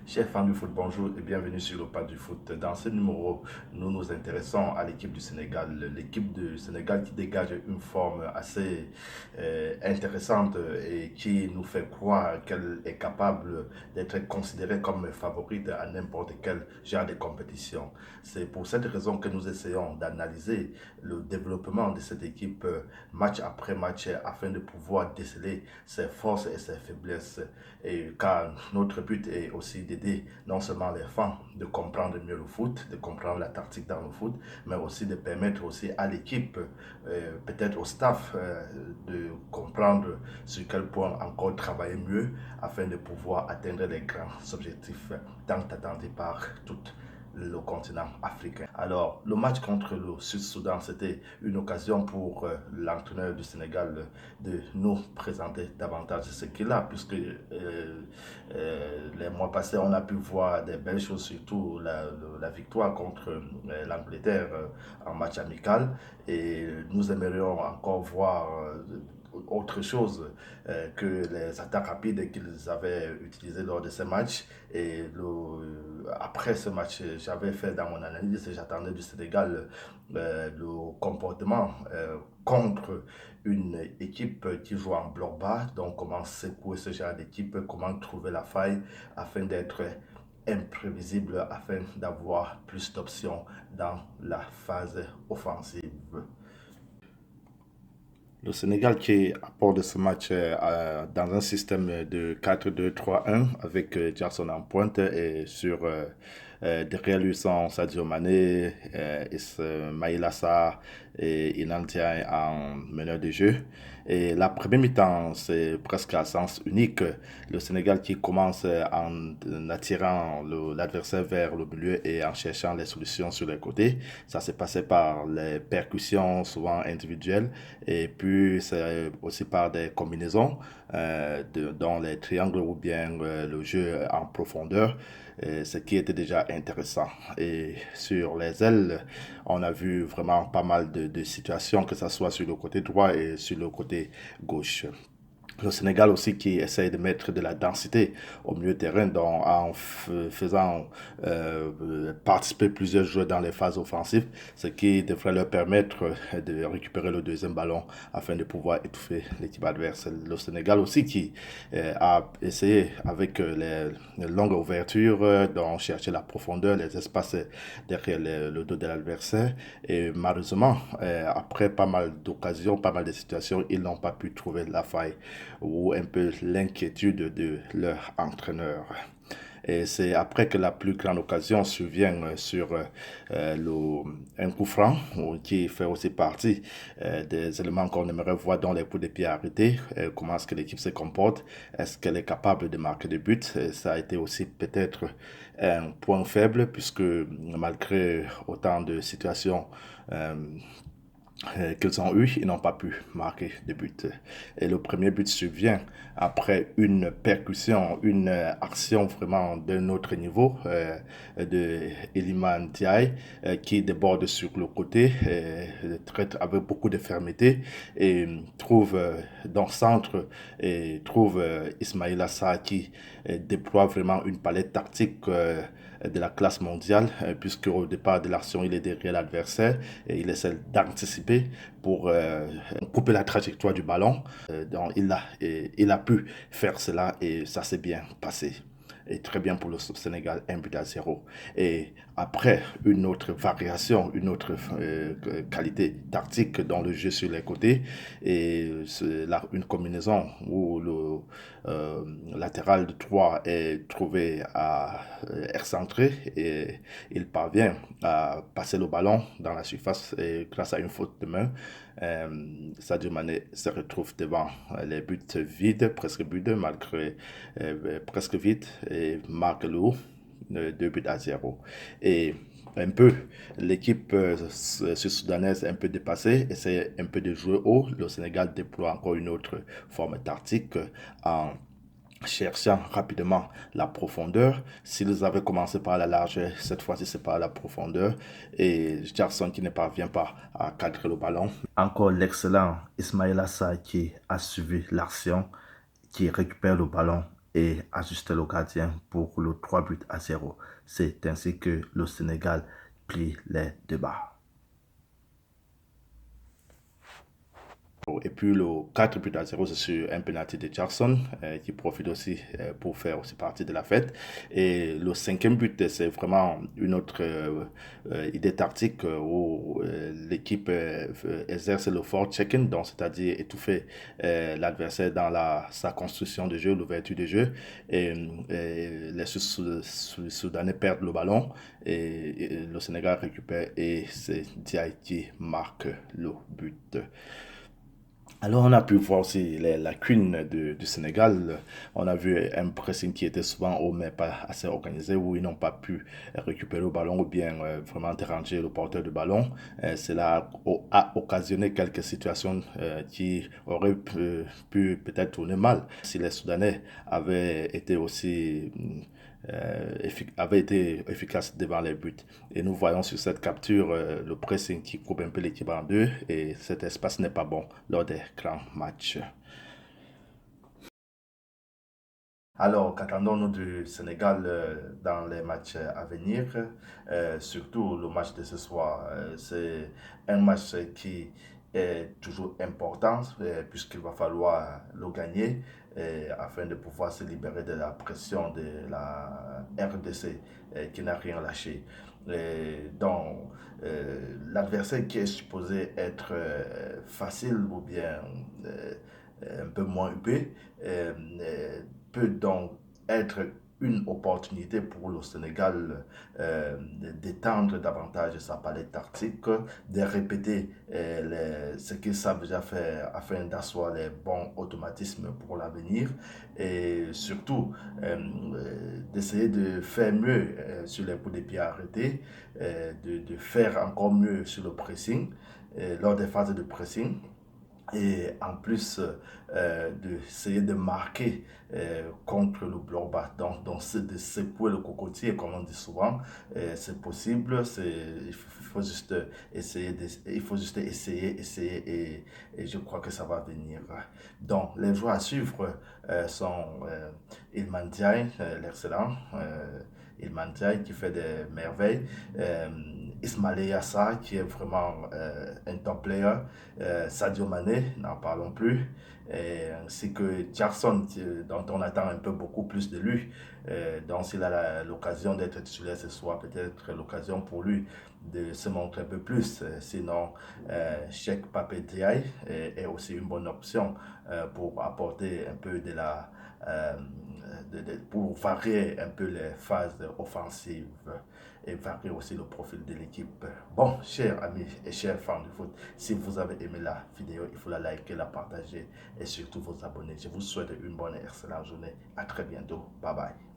Chers fans du foot, bonjour et bienvenue sur le pas du foot. Dans ce numéro, nous nous intéressons à l'équipe du Sénégal. L'équipe du Sénégal qui dégage une forme assez intéressante et qui nous fait croire qu'elle est capable d'être considérée comme favorite à n'importe quel genre de compétition. C'est pour cette raison que nous essayons d'analyser le développement de cette équipe match après match afin de pouvoir déceler ses forces et ses faiblesses. Et car notre but est aussi d'aider non seulement les fans de comprendre mieux le foot, de comprendre la tactique dans le foot, mais aussi de permettre aussi à l'équipe, peut-être au staff, de comprendre sur quel point encore travailler mieux afin de pouvoir atteindre les grands objectifs tant attendus par toutes le continent africain. Alors, le match contre le Sud-Soudan, c'était une occasion pour l'entraîneur du Sénégal de nous présenter davantage ce qu'il a, puisque les mois passés, on a pu voir des belles choses, surtout la victoire contre l'Angleterre en match amical. Et nous aimerions encore voir autre chose que les attaques rapides qu'ils avaient utilisées lors de ces matchs. Et après ce match, j'avais fait dans mon analyse, j'attendais du Sénégal le comportement contre une équipe qui joue en bloc bas. Donc, comment secouer ce genre d'équipe, comment trouver la faille afin d'être imprévisible, afin d'avoir plus d'options dans la phase offensive. Le Sénégal qui apporte ce match dans un système de 4-2-3-1 avec Jackson en pointe et derrière lui sont Sadio Mané, Ismaïla Sarr et Inan Ndiaye en meneur de jeu. Et la première mi-temps, c'est presque à sens unique. Le Sénégal qui commence en attirant l'adversaire vers le milieu et en cherchant les solutions sur les côtés. Ça s'est passé par les percussions souvent individuelles et puis c'est aussi par des combinaisons dans les triangles ou bien le jeu en profondeur, ce qui était déjà intéressant. Et sur les ailes, on a vu vraiment pas mal de situations, que ce soit sur le côté droit et sur le côté gauche. Le Sénégal aussi qui essaye de mettre de la densité au milieu de terrain en faisant participer plusieurs joueurs dans les phases offensives, ce qui devrait leur permettre de récupérer le deuxième ballon afin de pouvoir étouffer l'équipe adverse. Le Sénégal aussi qui a essayé avec les longues ouvertures d'en chercher la profondeur, les espaces derrière le dos de l'adversaire. Et malheureusement, après pas mal d'occasions, pas mal de situations, ils n'ont pas pu trouver la faille ou un peu l'inquiétude de leur entraîneur. Et c'est après que la plus grande occasion survient sur un coup franc qui fait aussi partie des éléments qu'on aimerait voir dans les coups de pied arrêtés. Comment est-ce que l'équipe se comporte? Est-ce qu'elle est capable de marquer des buts? Ça a été aussi peut-être un point faible puisque malgré autant de situations qu'ils ont eu, ils n'ont pas pu marquer de but. Et le premier but survient après une percussion, une action vraiment d'un autre niveau de Iliman Ndiaye qui déborde sur le côté, traite avec beaucoup de fermeté et trouve dans le centre et trouve Ismaïla Sarr qui déploie vraiment une palette tactique de la classe mondiale, puisque au départ de l'action, il est derrière l'adversaire et il essaie d'anticiper pour couper la trajectoire du ballon. Donc il a pu faire cela et ça s'est bien passé. Et très bien pour le Sénégal, 1-0. Et après, une autre variation, une autre qualité tactique dans le jeu sur les côtés, et là, une combinaison où le latéral de 3 est trouvé à air centré et il parvient à passer le ballon dans la surface et grâce à une faute de main, Sadio Mané se retrouve devant les buts vides, presque vides, malgré presque vides, et marque le 2-0. Et un peu, l'équipe sud-soudanaise est un peu dépassée, essaie un peu de jouer haut. Le Sénégal déploie encore une autre forme tactique en cherchant rapidement la profondeur. S'ils avaient commencé par la largeur, cette fois-ci c'est par la profondeur. Et Jackson qui ne parvient pas à cadrer le ballon. Encore l'excellent Ismaïla Sarr qui a suivi l'action, qui récupère le ballon et ajuster le gardien pour le 3 buts à 0. C'est ainsi que le Sénégal plie les débats. Et puis le 4 buts à 0, c'est sur un penalty de Jackson qui profite aussi pour faire aussi partie de la fête. Et le 5e but, c'est vraiment une autre idée tactique où l'équipe exerce le forechecking, donc c'est-à-dire étouffer l'adversaire dans sa construction de jeu, l'ouverture de jeu. Et les Soudanais perdent le ballon et le Sénégal récupère et c'est Diaye qui marque le but. Alors, on a pu voir aussi les lacunes du Sénégal. On a vu un pressing qui était souvent haut, mais pas assez organisé, où ils n'ont pas pu récupérer le ballon ou bien vraiment déranger le porteur du ballon. Cela a occasionné quelques situations qui auraient pu peut-être tourner mal si les Soudanais avaient été aussi avait été efficace devant les buts. Et nous voyons sur cette capture le pressing qui coupe un peu l'équipe en deux et cet espace n'est pas bon lors des grands matchs. Alors, qu'attendons-nous du Sénégal dans les matchs à venir, surtout le match de ce soir? C'est un match qui est toujours important puisqu'il va falloir le gagner afin de pouvoir se libérer de la pression de la RDC qui n'a rien lâché. Donc, l'adversaire qui est supposé être facile ou bien un peu moins huppé, peut donc être une opportunité pour le Sénégal d'étendre davantage sa palette tactique, de répéter ce qu'ils savent déjà faire afin d'asseoir les bons automatismes pour l'avenir et surtout d'essayer de faire mieux sur les coups de pied arrêtés, de faire encore mieux sur le pressing, lors des phases de pressing et en plus d'essayer de marquer contre le bloc bas. Donc c'est de secouer le cocotier, comme on dit souvent. C'est possible, il faut juste il faut juste essayer et je crois que ça va venir. Donc les joueurs à suivre sont Iliman Ndiaye, l'excellent. Iliman Ndiaye qui fait des merveilles. Ismaël Yassa qui est vraiment un top player. Sadio Mané, n'en parlons plus, ainsi que Jackson, dont on attend un peu beaucoup plus de lui. Donc, s'il a l'occasion d'être titulaire ce soir, peut-être l'occasion pour lui de se montrer un peu plus. Sinon, Cheikh Pape Diaye est aussi une bonne option pour apporter un peu de la. Pour varier un peu les phases offensives et varier aussi le profil de l'équipe. Bon, chers amis et chers fans de foot, si vous avez aimé la vidéo, il faut la liker, la partager et surtout vous abonner. Je vous souhaite une bonne et excellente journée. À très bientôt. Bye bye.